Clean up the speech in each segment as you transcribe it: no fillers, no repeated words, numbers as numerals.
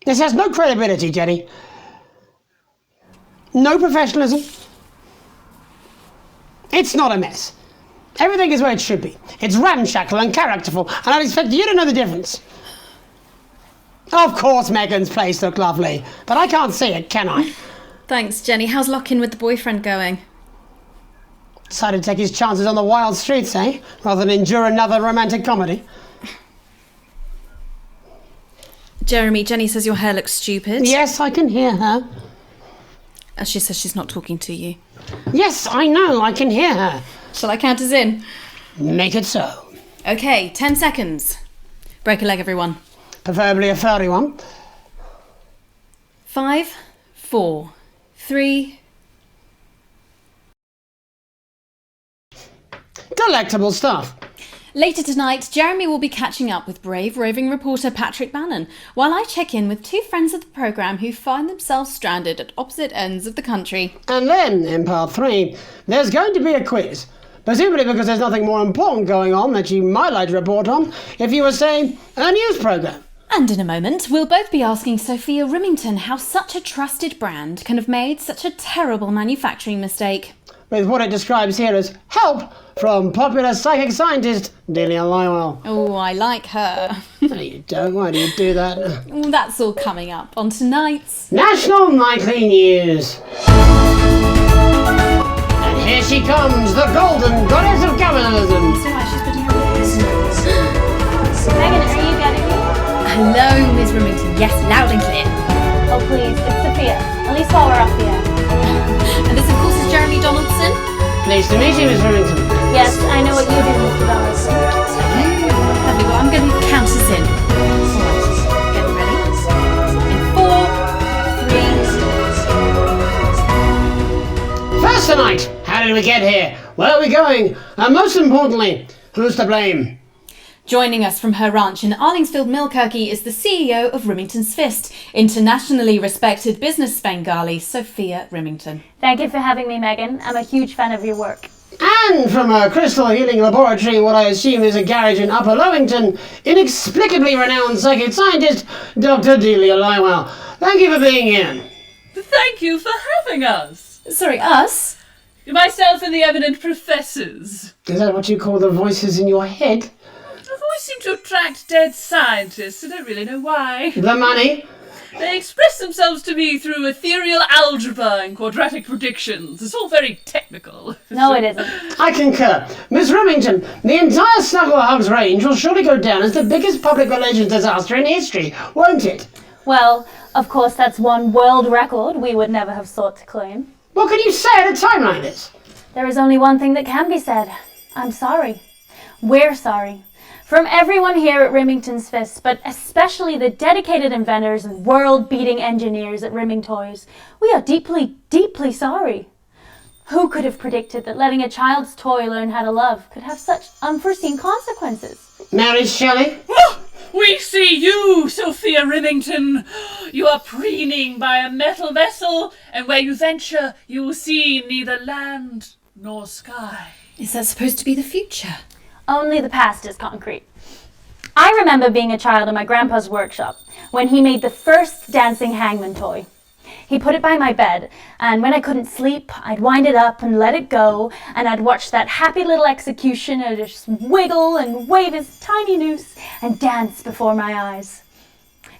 This has no credibility, Jenny. No professionalism. It's not a mess. Everything is where it should be. It's ramshackle and characterful, and I'd expect you to know the difference. Of course Megan's place looked lovely, but I can't see it, can I? Thanks, Jenny. How's lock-in with the boyfriend going? Decided to take his chances on the wild streets, eh? Rather than endure another romantic comedy. Jeremy, Jenny says your hair looks stupid. Yes, I can hear her. She says she's not talking to you. Yes, I know, I can hear her. Shall I count us in? Make it so. Okay, 10 seconds. Break a leg, everyone. Preferably a furry one. 5, 4, 3... Delectable stuff. Later tonight, Jeremy will be catching up with brave roving reporter Patrick Bannon, while I check in with 2 friends of the programme who find themselves stranded at opposite ends of the country. And then, in part 3, there's going to be a quiz. Presumably because there's nothing more important going on that you might like to report on if you were, say, a news programme. And in a moment, we'll both be asking Sophia Rimington how such a trusted brand can have made such a terrible manufacturing mistake. With what it describes here as help from popular psychic scientist Delia Lywell. Oh, I like her. No, you don't. Why do you do that? Well, that's all coming up on tonight's National Nightly News. And here she comes, the golden goddess of capitalism. So much she's putting her voice. Megan, are you getting me? Hello, Ms. Rimington. Yes, loud and clear. Oh please, it's Sophia. At least while we're up here. And this, of course, is Jeremy Donaldson. Pleased to meet you, Miss Remington. Yes, I know what you do, Mr. Donaldson. Lovely. Well, I'm going to count us in. Alright, get ready. In 4, 3... First tonight, how did we get here? Where are we going? And most importantly, who's to blame? Joining us from her ranch in Arlingsfield, Milkirky is the CEO of Rimington's Fist, internationally respected business Svengali, Sophia Rimington. Thank you for having me, Megan. I'm a huge fan of your work. And from a crystal healing laboratory, what I assume is a garage in Upper Lowington, inexplicably renowned psychic scientist, Dr. Delia Lywell. Thank you for being here. Thank you for having us. Sorry, us? Myself and the eminent professors. Is that what you call the voices in your head? I've always seemed to attract dead scientists. I don't really know why. The money? They express themselves to me through ethereal algebra and quadratic predictions. It's all very technical. No, it isn't. I concur. Miss Remington, the entire Snugglehugs range will surely go down as the biggest public relations disaster in history, won't it? Well, of course, that's one world record we would never have sought to claim. What can you say at a time like this? There is only one thing that can be said. I'm sorry. We're sorry. From everyone here at Rimington's Fist, but especially the dedicated inventors and world-beating engineers at Rimming Toys, we are deeply, deeply sorry. Who could have predicted that letting a child's toy learn how to love could have such unforeseen consequences? Mary Shelley? We see you, Sophia Rimington. You are preening by a metal vessel, and where you venture, you will see neither land nor sky. Is that supposed to be the future? Only the past is concrete. I remember being a child in my grandpa's workshop when he made the first dancing hangman toy. He put it by my bed, and when I couldn't sleep, I'd wind it up and let it go, and I'd watch that happy little executioner just wiggle and wave his tiny noose and dance before my eyes.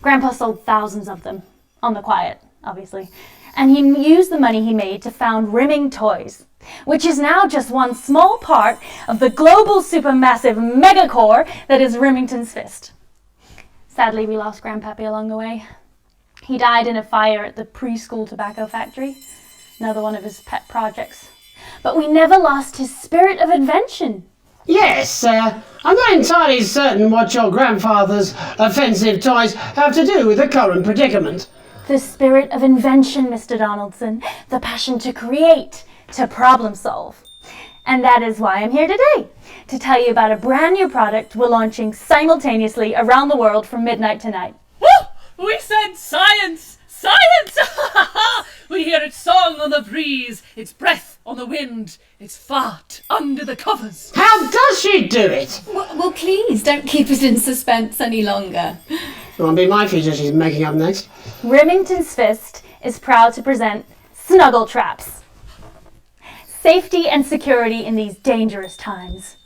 Grandpa sold thousands of them, on the quiet, obviously, and he used the money he made to found Rimming Toys, which is now just one small part of the global supermassive megacore that is Rimington's Fist. Sadly, we lost Grandpappy along the way. He died in a fire at the preschool tobacco factory, another one of his pet projects. But we never lost his spirit of invention. Yes, I'm not entirely certain what your grandfather's offensive toys have to do with the current predicament. The spirit of invention, Mr. Donaldson. The passion to create, to problem solve. And that is why I'm here today, to tell you about a brand new product we're launching simultaneously around the world from midnight tonight. Woo! We said science! Science! We hear its song on the breeze, its breath on the wind, its fart under the covers. How does she do it? Well, please, don't keep us in suspense any longer. It won't be my future she's making up next. Remington's Fist is proud to present Snuggle Traps. Safety and security in these dangerous times.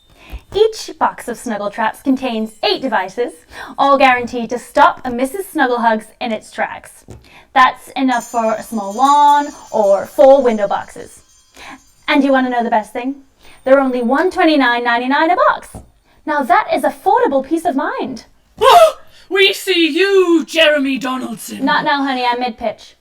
Each box of Snuggle Traps contains 8 devices, all guaranteed to stop a Mrs. Snugglehugs in its tracks. That's enough for a small lawn or 4 window boxes. And you want to know the best thing? They're only $129.99 a box. Now that is affordable peace of mind. We see you, Jeremy Donaldson. Not now, honey, I'm mid-pitch.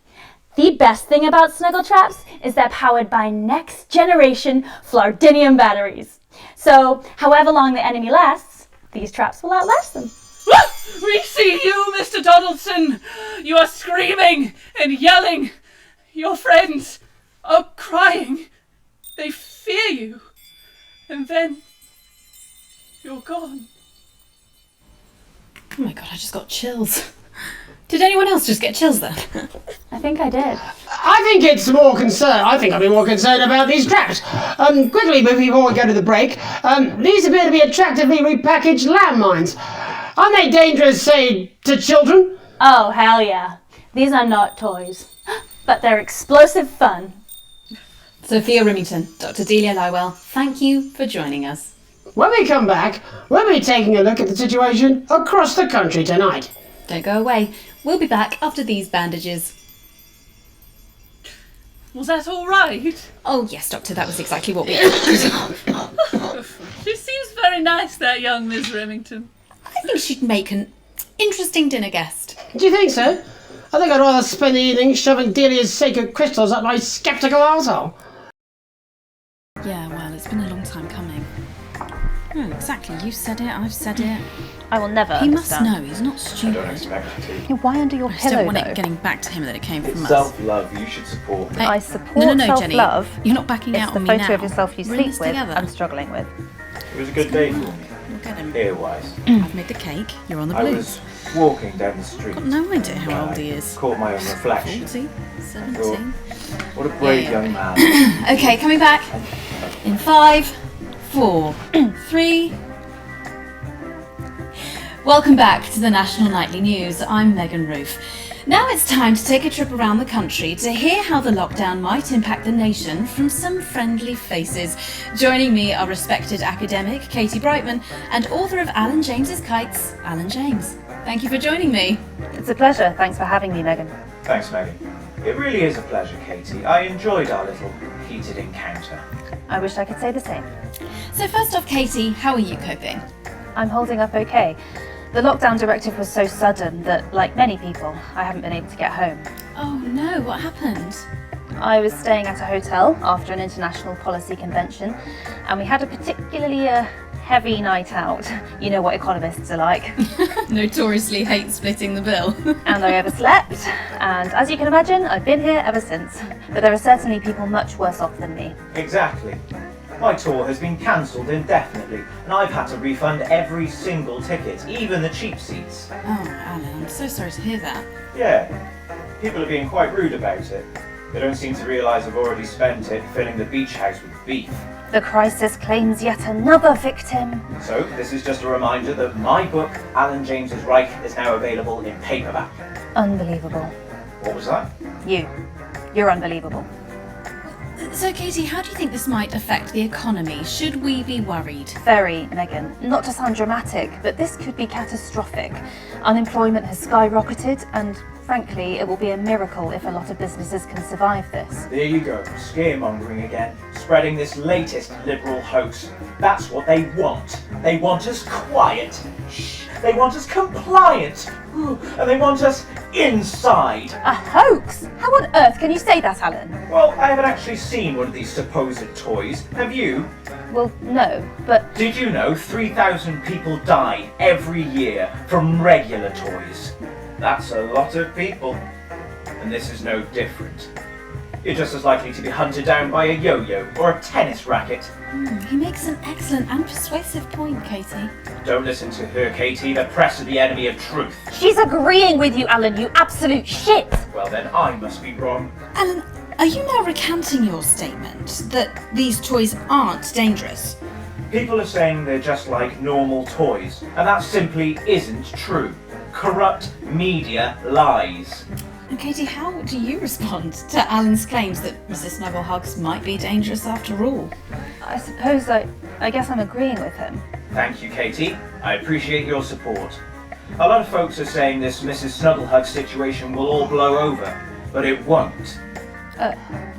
The best thing about Snuggle Traps is they're powered by next generation Flardinium batteries. So, however long the enemy lasts, these traps will outlast them. We see you, Mr. Donaldson. You are screaming and yelling. Your friends are crying. They fear you. And then you're gone. Oh my god, I just got chills. Did anyone else just get chills then? I think I did. I think it's more concerned. I think I'd be more concerned about these traps. Quickly, before we go to the break, these appear to be attractively repackaged landmines. Aren't they dangerous, say, to children? Oh, hell yeah. These are not toys, but they're explosive fun. Sophia Remington, Dr. Delia Lywell, thank you for joining us. When we come back, we'll be taking a look at the situation across the country tonight. Don't go away. We'll be back after these bandages. Was that all right? Oh yes, Doctor, that was exactly what we She seems very nice, that young Miss Remington. I think she'd make an interesting dinner guest. Do you think so? I think I'd rather spend the evening shoving Delia's sacred crystals up my sceptical arsehole. Yeah, well, it's been a long time coming. Oh, exactly. You said it, I've said it. I will never He must understand. know, he's not stupid. Why under your I just pillow, don't want though? it getting back to him that it came from us. Self-love, you should support me. Hey, I support no, Jenny. self-love. You're not backing It's out the on me photo now. of yourself you We're in sleep this with together. I'm struggling with. It was a good day for me, We'll get him. ear-wise. I've made the cake. You're on the I blues. was walking down the street. Got no idea how when old he I is. Caught my own reflection. 40? 17? What a brave Yeah. young man. Okay, coming back. In 5, 4, 3. Welcome back to the National Nightly News. I'm Megan Roof. Now it's time to take a trip around the country to hear how the lockdown might impact the nation from some friendly faces. Joining me are respected academic Katie Brightman and author of Alan James's Kites, Alan James. Thank you for joining me. It's a pleasure. Thanks for having me, Megan. Thanks, Megan. It really is a pleasure, Katie. I enjoyed our little heated encounter. I wish I could say the same. So first off, Katie, how are you coping? I'm holding up okay. The lockdown directive was so sudden that, like many people, I haven't been able to get home. Oh no, what happened? I was staying at a hotel after an international policy convention, and we had a particularly heavy night out. You know what economists are like. Notoriously hate splitting the bill. And I overslept, and as you can imagine, I've been here ever since. But there are certainly people much worse off than me. Exactly. My tour has been cancelled indefinitely, and I've had to refund every single ticket, even the cheap seats. Oh, Alan, I'm so sorry to hear that. Yeah, people are being quite rude about it. They don't seem to realise I've already spent it filling the beach house with beef. The crisis claims yet another victim. So, this is just a reminder that my book, Alan James's Reich, is now available in paperback. Unbelievable. What was that? You're unbelievable. So, Katie, how do you think this might affect the economy? Should we be worried? Very, Megan. Not to sound dramatic, but this could be catastrophic. Unemployment has skyrocketed, and frankly, it will be a miracle if a lot of businesses can survive this. There you go, scaremongering again, spreading this latest liberal hoax. That's what they want. They want us quiet. Shh. They want us compliant. Ooh, and they want us inside. A hoax? How on earth can you say that, Alan? Well, I haven't actually seen one of these supposed toys. Have you? Well, no, but Did you know 3,000 people die every year from regular toys? That's a lot of people. And this is no different. You're just as likely to be hunted down by a yo-yo or a tennis racket. He makes an excellent and persuasive point, Katie. Don't listen to her, Katie. The press are the enemy of truth. she's agreeing with you, Alan, you absolute shit! Well, then I must be wrong. Alan, are you now recanting your statement that these toys aren't dangerous? People are saying they're just like normal toys, and that simply isn't true. corrupt media lies. And Katie, how do you respond to Alan's claims that Mrs. Snugglehugs might be dangerous after all? I suppose I guess I'm agreeing with him. Thank you, Katie. I appreciate your support. A lot of folks are saying this Mrs. Snugglehug situation will all blow over, but it won't.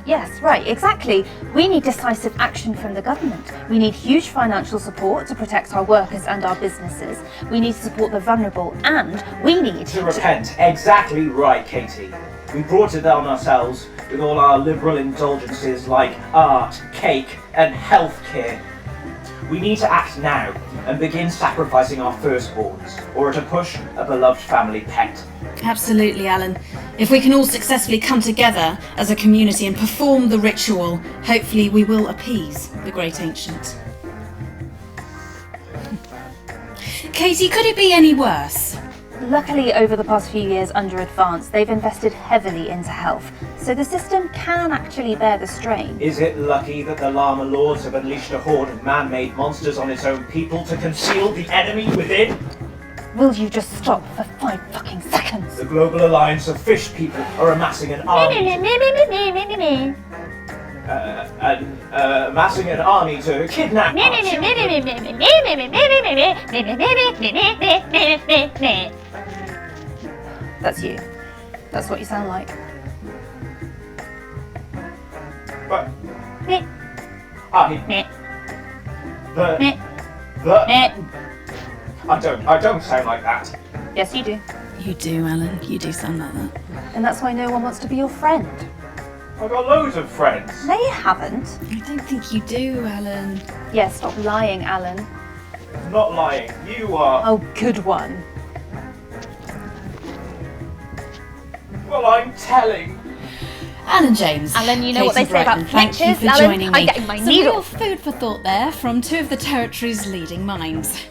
Yes, right, exactly. We need decisive action from the government. We need huge financial support to protect our workers and our businesses. We need to support the vulnerable, and we need To repent. Exactly right, Katie. We brought it on ourselves with all our liberal indulgences like art, cake, and healthcare. We need to act now and begin sacrificing our firstborns, or to push a beloved family pet. Absolutely, Alan. If we can all successfully come together as a community and perform the ritual, hopefully we will appease the Great Ancient. Katie, could it be any worse? Luckily, over the past few years under Advance, they've invested heavily into health, so the system can actually bear the strain. Is it lucky that the Llama Lords have unleashed a horde of man-made monsters on its own people to conceal the enemy within? Will you just stop for 5 fucking seconds? The Global Alliance of Fish People are amassing an army to kidnap our children. That's you. That's what you sound like. But Meh, I, meh, the, meh, the, meh. I don't sound like that. Yes, you do. You do, Alan. You do sound like that. And that's why no one wants to be your friend. I've got loads of friends. No, you haven't. I don't think you do, Alan. Yeah, stop lying, Alan. I'm not lying. You are. Oh, good one. Well, I'm telling. Alan James. Alan, you know what Katie they say about Brighton, thank you snitches, for Alan? joining me. I'm getting my Some needle. real food for thought there from two of the territory's leading minds.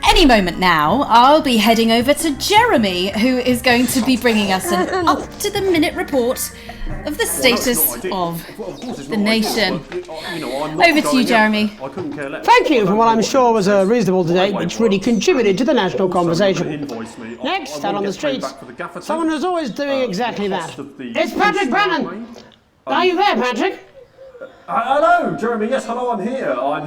Any moment now, I'll be heading over to Jeremy, who is going to be bringing us an up-to-the-minute report of the status of the nation. Over to you, Jeremy. Thank you for what I'm sure was a reasonable debate which really contributed to the national conversation. Next, out on the streets, someone who's always doing exactly that. It's Patrick Bannon! Are you there, Patrick? Hello, Jeremy. Yes, hello. I'm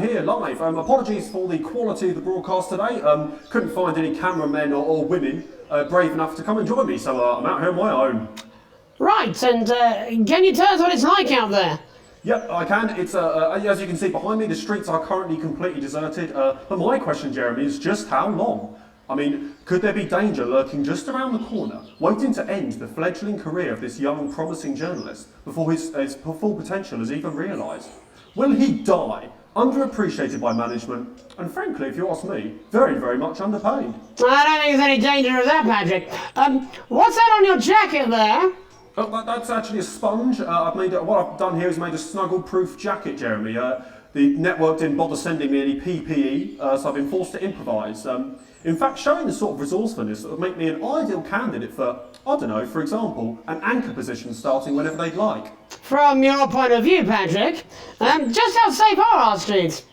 here live. Apologies for the quality of the broadcast today. Couldn't find any cameramen or women brave enough to come and join me, so I'm out here on my own. Right, and can you tell us what it's like out there? Yep, I can. It's as you can see behind me, the streets are currently completely deserted. But my question, Jeremy, is just how long? I mean, could there be danger lurking just around the corner, waiting to end the fledgling career of this young, promising journalist before his full potential is even realised? Will he die, underappreciated by management, and frankly, if you ask me, very, very much underpaid? I don't think there's any danger of that, Patrick. What's that on your jacket there? Oh, that's actually a sponge. What I've done here is made a snuggle-proof jacket, Jeremy. The network didn't bother sending me any PPE, so I've been forced to improvise. In fact, showing the sort of resourcefulness that would make me an ideal candidate for, I don't know, for example, an anchor position starting whenever they'd like. From your point of view, Patrick, just how safe are our streets?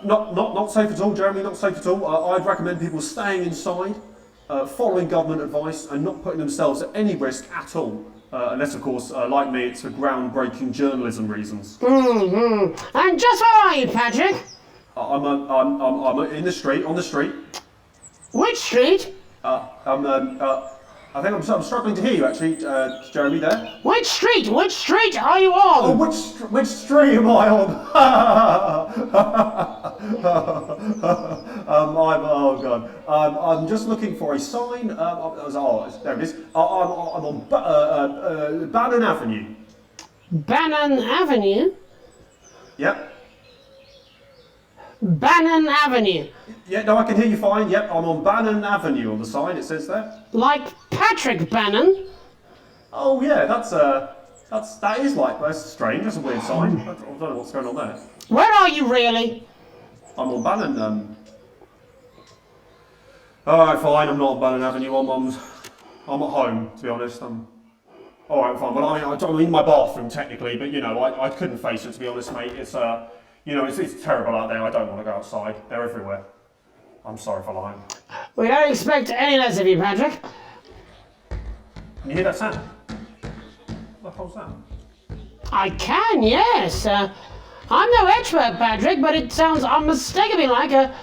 Not safe at all, Jeremy, not safe at all. I'd recommend people staying inside, following government advice, and not putting themselves at any risk at all. Unless, of course, like me, it's for groundbreaking journalism reasons. Mm-hmm. And just where are you, Patrick? I'm in the street, on the street. Which street? I think I'm struggling to hear you, actually, Jeremy, there. Which street? Which street are you on? Oh, which street am I on? Oh God. I'm just looking for a sign. There it is. I'm on Bannon Avenue. Bannon Avenue? Yep. Bannon Avenue. Yeah, no, I can hear you fine. Yep, I'm on Bannon Avenue on the sign, it says there. Like Patrick Bannon? Oh yeah, that's strange, that's a weird sign. I don't know what's going on there. Where are you really? I'm on Bannon, Alright, fine, I'm not on Bannon Avenue, I'm at home, to be honest. Alright, fine, but I'm in my bathroom technically, but you know, I couldn't face it, to be honest, mate. It's you know, it's terrible out there. I don't want to go outside. They're everywhere. I'm sorry for lying. We don't expect any less of you, Patrick. Can you hear that sound? What the hell's that? I can, yes. I'm no expert, Patrick, but it sounds unmistakably like a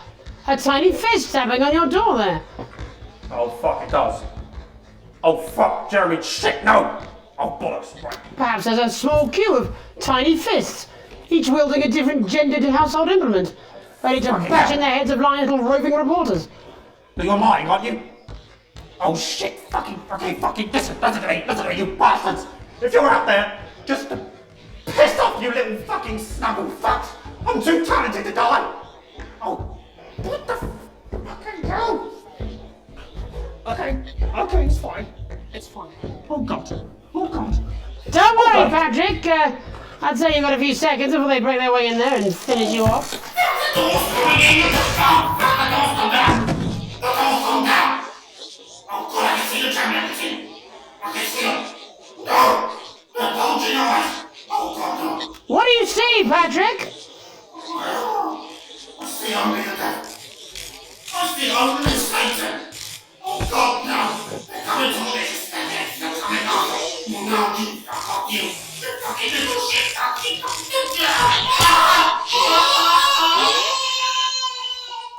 tiny fist tapping on your door there. Oh fuck, it does. Oh fuck, Jeremy, shit, no! Oh bollocks, right. Perhaps there's a small queue of tiny fists, each wielding a different gendered household implement, ready to Fucking bash hell. in the heads of lying little roving reporters. You're lying, aren't you? Oh shit, fucking, listen to me, you bastards! If you're out there, just to piss off, you little fucking snuggle fucks! I'm too talented to die! Oh, what the fucking hell? Okay, it's fine. It's fine. Oh god. Don't worry, Patrick. I'd say you've got a few seconds before they break their way in there and finish you off. What do you see, Patrick?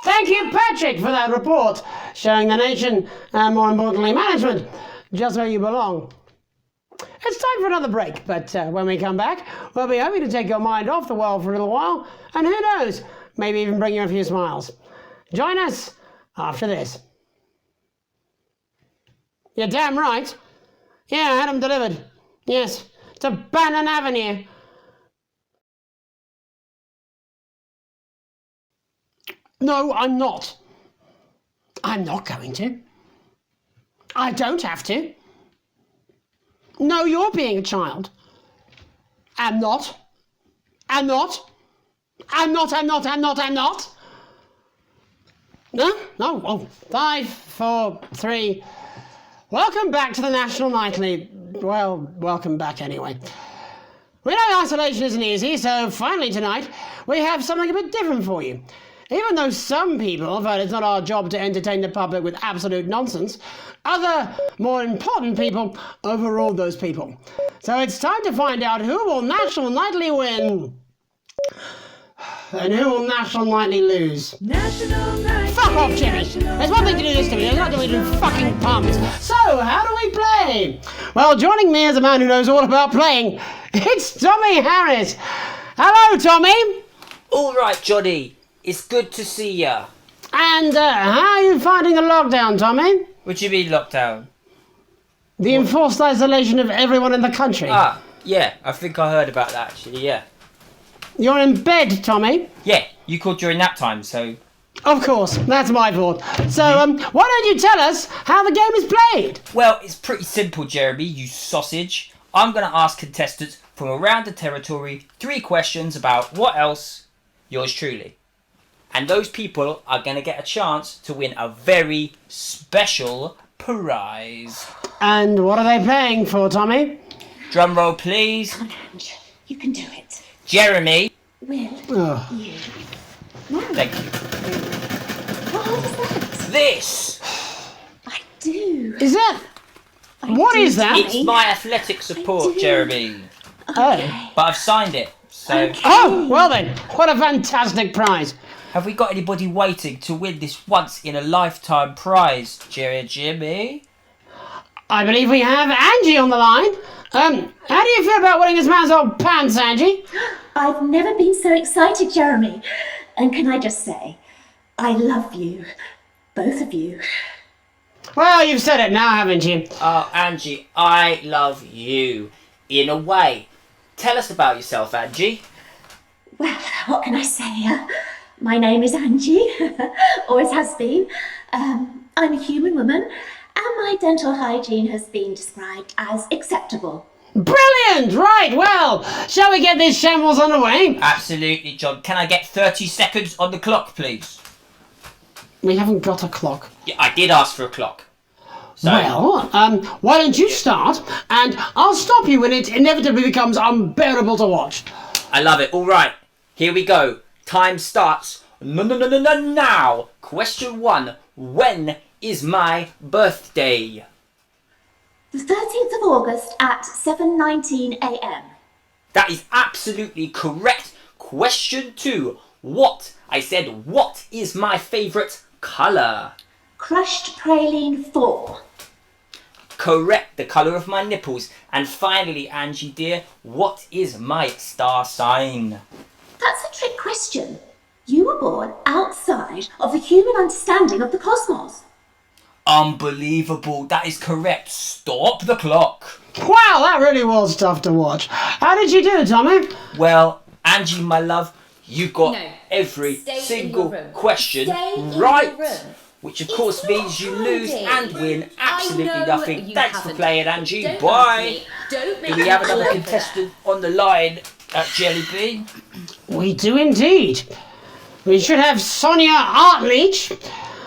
Thank you, Patrick, for that report, showing the nation, and more importantly, management, just where you belong. It's time for another break, but when we come back, we'll be hoping to take your mind off the world for a little while, and who knows, maybe even bring you a few smiles. Join us after this. You're damn right. Yeah, I had them delivered. Yes, to Bannon Avenue. No, I'm not. I'm not going to. I don't have to. No, you're being a child. I'm not. I'm not. No? No? Oh, 5, 4, 3. Welcome back to the National Nightly. Well, welcome back anyway. We know isolation isn't easy, so finally tonight we have something a bit different for you. Even though some people felt it's not our job to entertain the public with absolute nonsense, other, more important people overruled those people. So it's time to find out who will National Nightly win and who will National Nightly lose. National Nightly. Fuck off, Jimmy! There's one thing to do this to me, there's not to do fucking puns. So, how do we play? Well, joining me as a man who knows all about playing, it's Tommy Harris. Hello, Tommy! All right, Johnny. It's good to see ya. And how are you finding the lockdown, Tommy? What do you mean lockdown? The enforced isolation of everyone in the country. Ah, yeah. I think I heard about that actually. Yeah. You're in bed, Tommy. Yeah. You called during nap time, so. Of course, that's my fault. So, why don't you tell us how the game is played? Well, it's pretty simple, Jeremy. You sausage. I'm gonna ask contestants from around the territory 3 questions about what else? Yours truly. And those people are going to get a chance to win a very special prize. And what are they playing for, Tommy? Drum roll, please. Come on, Ange. You can do it. Jeremy. Will Oh. you? No. Thank you. What is that? This. I do. Is that... What do, is that? Tommy. It's my athletic support, do. Jeremy. Oh. But I've signed it. So, Oh, well then, what a fantastic prize. have we got anybody waiting to win this once-in-a-lifetime prize, Jimmy? I believe we have Angie on the line. How do you feel about winning this man's old pants, Angie? I've never been so excited, Jeremy. And can I just say, I love you. Both of you. Well, you've said it now, haven't you? Oh, Angie, I love you. In a way. Tell us about yourself, Angie. Well, what can I say? My name is Angie. Always has been. I'm a human woman, and my dental hygiene has been described as acceptable. Brilliant! Right, well, shall we get this shambles underway? Absolutely, John. Can I get 30 seconds on the clock, please? We haven't got a clock. Yeah, I did ask for a clock. So, Well, why don't you start, and I'll stop you when it inevitably becomes unbearable to watch. I love it. All right, here we go. Time starts now. Question 1. When is my birthday? The 13th of August at 7:19 a.m. That is absolutely correct. Question 2. What? I said, what is my favourite colour? Crushed praline 4. Correct, the colour of my nipples. And finally, Angie dear, what is my star sign? That's a trick question. You were born outside of the human understanding of the cosmos. Unbelievable, that is correct. Stop the clock. Wow, that really was tough to watch. How did you do, Tommy? Well, Angie, my love, you got No, every stay in single your room. question Stay in your right. room. Which of course means you lose and win absolutely I know nothing. you Thanks for haven't. playing, Angie. Don't Bye. ask me. Don't make Do we me have another look contestant on the line at Jelly Bean? We do indeed. We should have Sonia Artleach.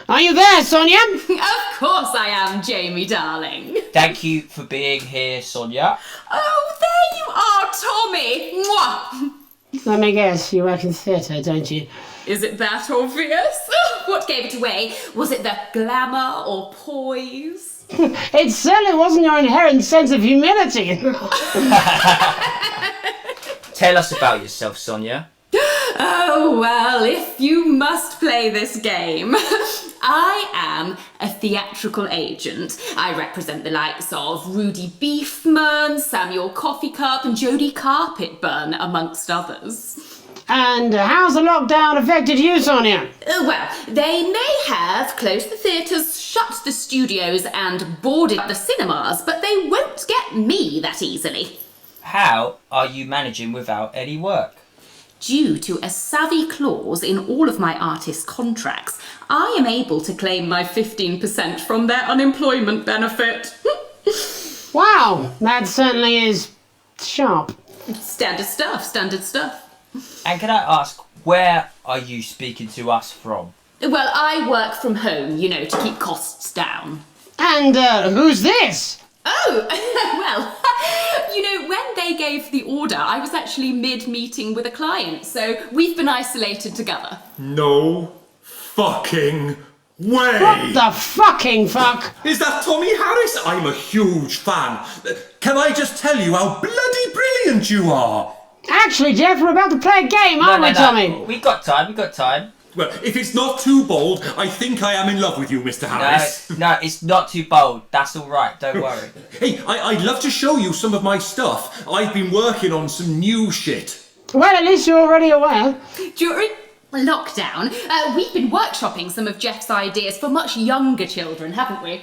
Are you there, Sonia? Of course I am, Jamie, darling. Thank you for being here, Sonia. Oh, there you are, Tommy. Mwah. Let me guess, you work in theatre, don't you? Is it that obvious? What gave it away? Was it the glamour or poise? It certainly wasn't your inherent sense of humility. Tell us about yourself, Sonia. Oh, well, if you must play this game. I am a theatrical agent. I represent the likes of Rudy Beefman, Samuel Coffee Cup, and Jodie Carpetburn, amongst others. And how's the lockdown affected you, Sonia? Well, they may have closed the theatres, shut the studios, and boarded the cinemas, but they won't get me that easily. How are you managing without any work? Due to a savvy clause in all of my artist contracts, I am able to claim my 15% from their unemployment benefit. Wow, that certainly is sharp. Standard stuff, standard stuff. And can I ask, where are you speaking to us from? Well, I work from home, you know, to keep costs down. And who's this? Oh, well, you know, when they gave the order, I was actually mid-meeting with a client, so we've been isolated together. No fucking way! What the fucking fuck? Is that Tommy Harris? I'm a huge fan. Can I just tell you how bloody brilliant you are? Actually, Jeff, we're about to play a game, aren't we, Tommy? We got time. Well, if it's not too bold, I think I am in love with you, Mr. Harris. No, it's not too bold. That's all right. Don't worry. Hey, I'd love to show you some of my stuff. I've been working on some new shit. Well, at least you're already aware. During lockdown, we've been workshopping some of Jeff's ideas for much younger children, haven't we?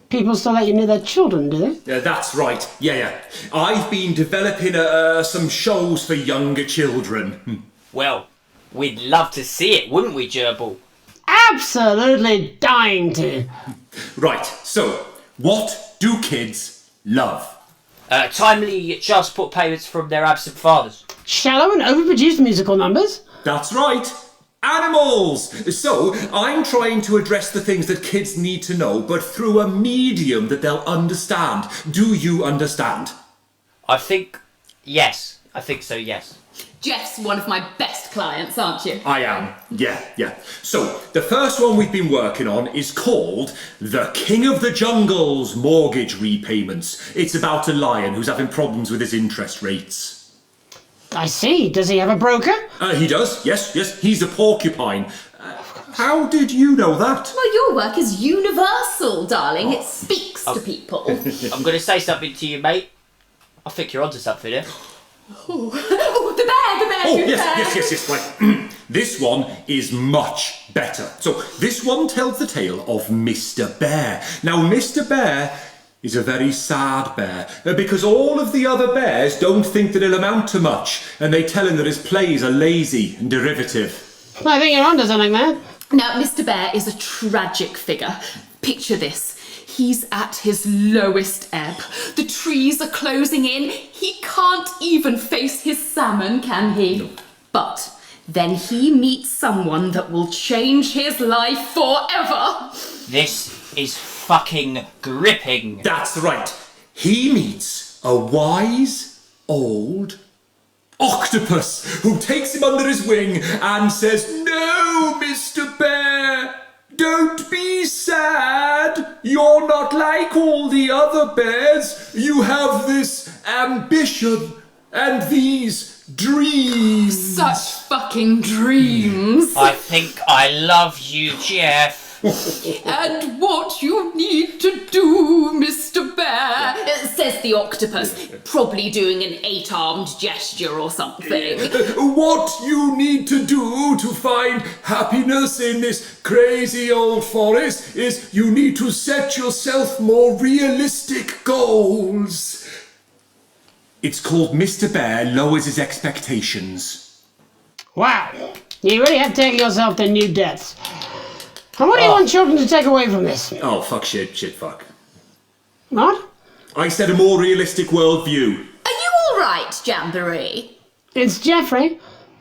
People still let you know their children, do they? Yeah, that's right. Yeah. I've been developing some shows for younger children. Well, we'd love to see it, wouldn't we, Gerbil? Absolutely dying to. Right, so, what do kids love? Timely child support payments from their absent fathers. Shallow and overproduced musical numbers. That's right. Animals! So, I'm trying to address the things that kids need to know, but through a medium that they'll understand. Do you understand? I think so, yes. Jeff's one of my best clients, aren't you? I am. Yeah. So, the first one we've been working on is called The King of the Jungle's Mortgage Repayments. It's about a lion who's having problems with his interest rates. I see. Does he have a broker? He does, yes. He's a porcupine. How did you know that? Well, your work is universal, darling. It speaks to people. I'm going to say something to you, mate. I think you're onto something here. Oh, the bear! Oh, yes. Right. This one is much better. So, this one tells the tale of Mr. Bear. Now, Mr. Bear is a very sad bear, because all of the other bears don't think that he'll amount to much, and they tell him that his plays are lazy and derivative. I think you're onto something there. Now, Mr. Bear is a tragic figure. Picture this. He's at his lowest ebb. The trees are closing in. He can't even face his salmon, can he? No. But then he meets someone that will change his life forever. This is fucking gripping. That's right. He meets a wise old octopus who takes him under his wing and says, "No, Mr. Bear, Don't be sad. You're not like all the other bears. You have this ambition and these dreams. Such fucking dreams. I think I love you, Jeff. And what you need to do, Mr. Bear, says the octopus, probably doing an 8-armed gesture or something. What you need to do to find happiness in this crazy old forest is you need to set yourself more realistic goals. It's called Mr. Bear Lowers His Expectations. Wow, you really have taken yourself to new depths. And what do you want children to take away from this? Oh, fuck shit, fuck. What? I said a more realistic worldview. Are you alright, Jamboree? It's Jeffrey.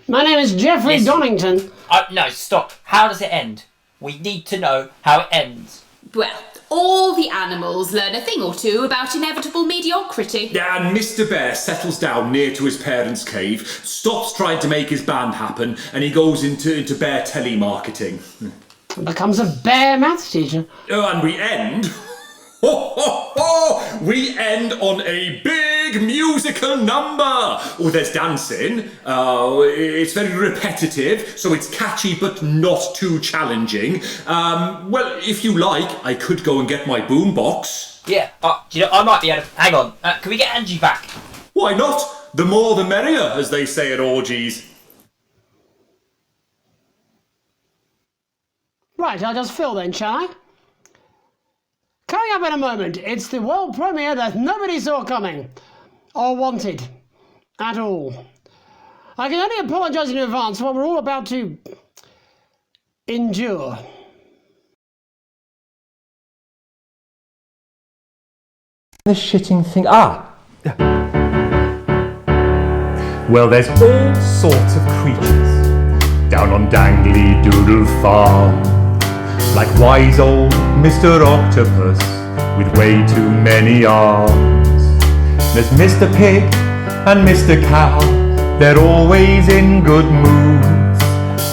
My name is Jeffrey Yes. Donington. No, stop. How does it end? We need to know how it ends. Well, all the animals learn a thing or two about inevitable mediocrity. And Mr. Bear settles down near to his parents' cave, stops trying to make his band happen, and he goes into bear telemarketing. Becomes a bear maths teacher. Oh, and we end... We end on a big musical number! Oh, there's dancing. It's very repetitive, so it's catchy but not too challenging. Well, if you like, I could go and get my boombox. Yeah, do you know, I might be able to... Hang on, can we get Angie back? Why not? The more the merrier, as they say at orgies. Right, I'll just fill then, shall I? Coming up in a moment, it's the world premiere that nobody saw coming. Or wanted. At all. I can only apologise in advance for what we're all about to... endure. The shitting thing. Well, there's all sorts of creatures down on Dangly Doodle Farm. Like wise old Mr. Octopus with way too many arms. There's Mr. Pig and Mr. Cow. They're always in good moods.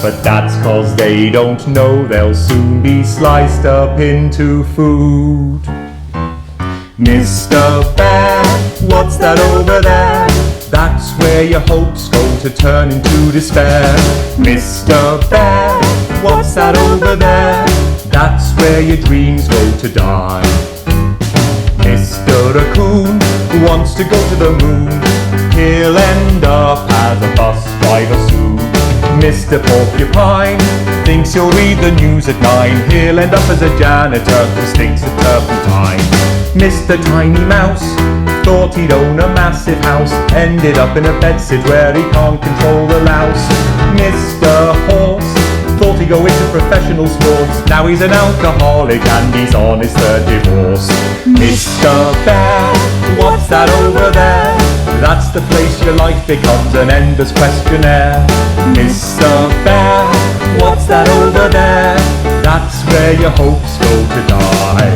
But that's 'cause they don't know they'll soon be sliced up into food. Mr. Bear, what's that over there? That's where your hopes go to turn into despair. Mr. Bear, what's that over there? That's where your dreams go to die. Mr. Raccoon wants to go to the moon. He'll end up as a bus driver soon. Mr. Porcupine thinks he'll read the news at 9. He'll end up as a janitor who stinks of turpentine. Mr. Tiny Mouse thought he'd own a massive house. Ended up in a bedsit where he can't control the louse. Mr. Horse thought he'd go into professional sports. Now he's an alcoholic and he's on his third divorce. Mr. Bear, what's that over there? That's the place your life becomes an endless questionnaire. Mr. Bear, what's that over there? That's where your hopes go to die.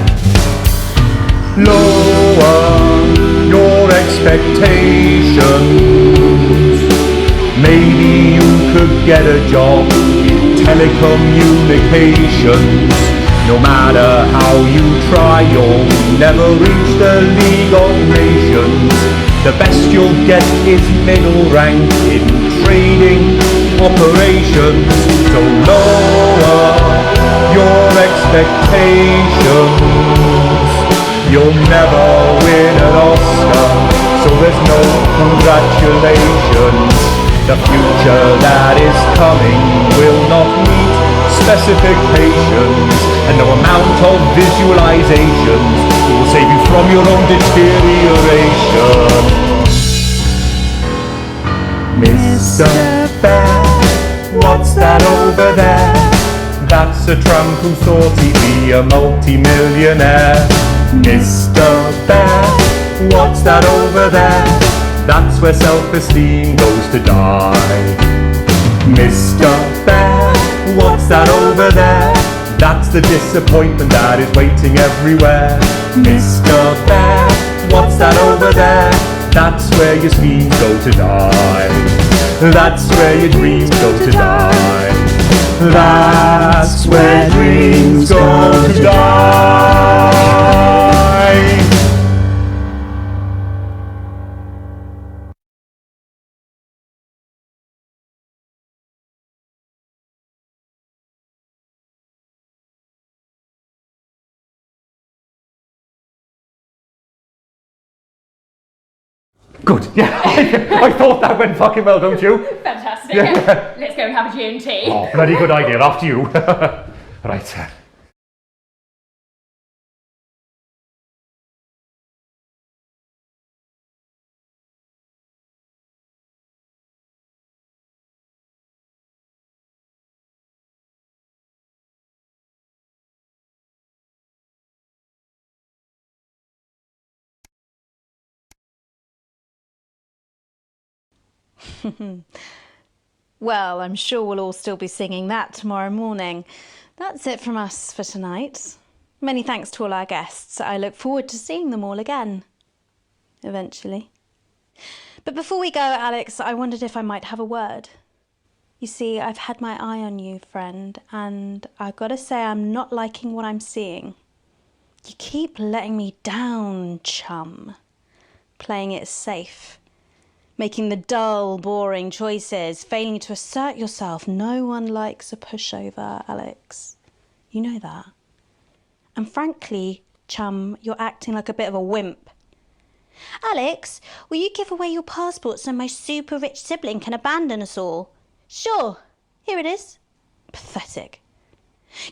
Lower your expectations. Maybe you could get a job in telecommunications. No matter how you try, you'll never reach the League of Nations. The best you'll get is middle rank in trading operations. So lower your expectations. You'll never win an Oscar, so there's no congratulations. The future that is coming will not meet specifications, and no amount of visualizations will save you from your own deterioration. Mr. Bear, what's that over there? That's a tramp who thought he'd be a multi-millionaire. Mr. Bear, what's that over there? That's where self-esteem goes to die. Mr. Bear, what's that over there? That's the disappointment that is waiting everywhere. Mr. Bear, what's that over there? That's where your schemes go to die. That's where your dreams go to die. That's where dreams go to die. Good, yeah, I thought that went fucking well, don't you? Fantastic. Yeah. Let's go and have a G&T. Oh, bloody good idea, after you. Right. Well, I'm sure we'll all still be singing that tomorrow morning. That's it from us for tonight. Many thanks to all our guests. I look forward to seeing them all again. Eventually. But before we go, Alex, I wondered if I might have a word. You see, I've had my eye on you, friend, and I've got to say I'm not liking what I'm seeing. You keep letting me down, chum. Playing it safe. Making the dull, boring choices, failing to assert yourself. No one likes a pushover, Alex. You know that. And frankly, chum, you're acting like a bit of a wimp. Alex, will you give away your passport so my super rich sibling can abandon us all? Sure. Here it is. Pathetic.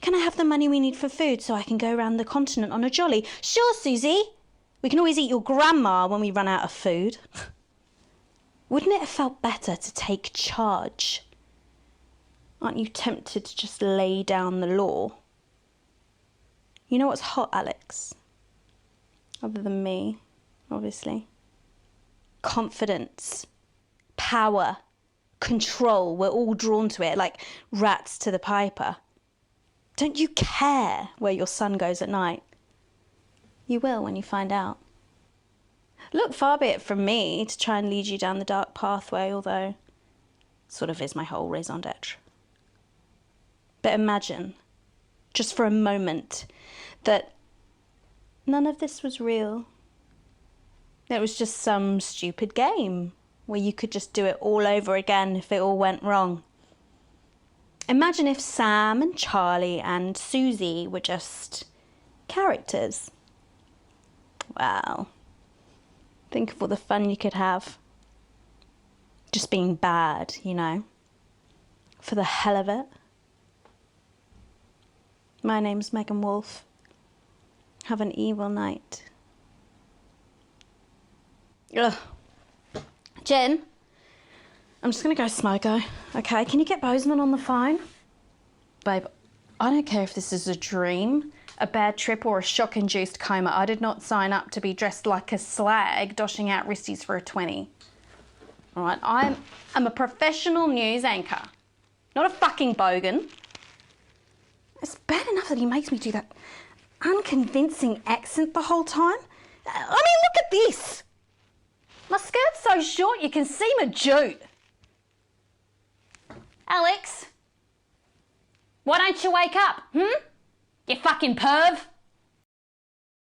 Can I have the money we need for food so I can go around the continent on a jolly? Sure, Susie. We can always eat your grandma when we run out of food. Wouldn't it have felt better to take charge? Aren't you tempted to just lay down the law? You know what's hot, Alex? Other than me, obviously. Confidence, power, control. We're all drawn to it like rats to the piper. Don't you care where your son goes at night? You will when you find out. Look, far be it from me to try and lead you down the dark pathway, although sort of is my whole raison d'etre. But imagine, just for a moment, that none of this was real. It was just some stupid game where you could just do it all over again if it all went wrong. Imagine if Sam and Charlie and Susie were just characters. Wow. Think of all the fun you could have. Just being bad, you know. For the hell of it. My name's Megan Wolf. Have an evil night. Ugh. Jen, I'm just gonna go smoko, okay? Can you get Bozeman on the phone? Babe, I don't care if this is a dream, a bad trip or a shock-induced coma. I did not sign up to be dressed like a slag doshing out wristies for a 20. All right, I'm a professional news anchor, not a fucking bogan. It's bad enough that he makes me do that unconvincing accent the whole time. I mean, look at this. My skirt's so short you can see my jute. Alex, why don't you wake up, You fucking perv.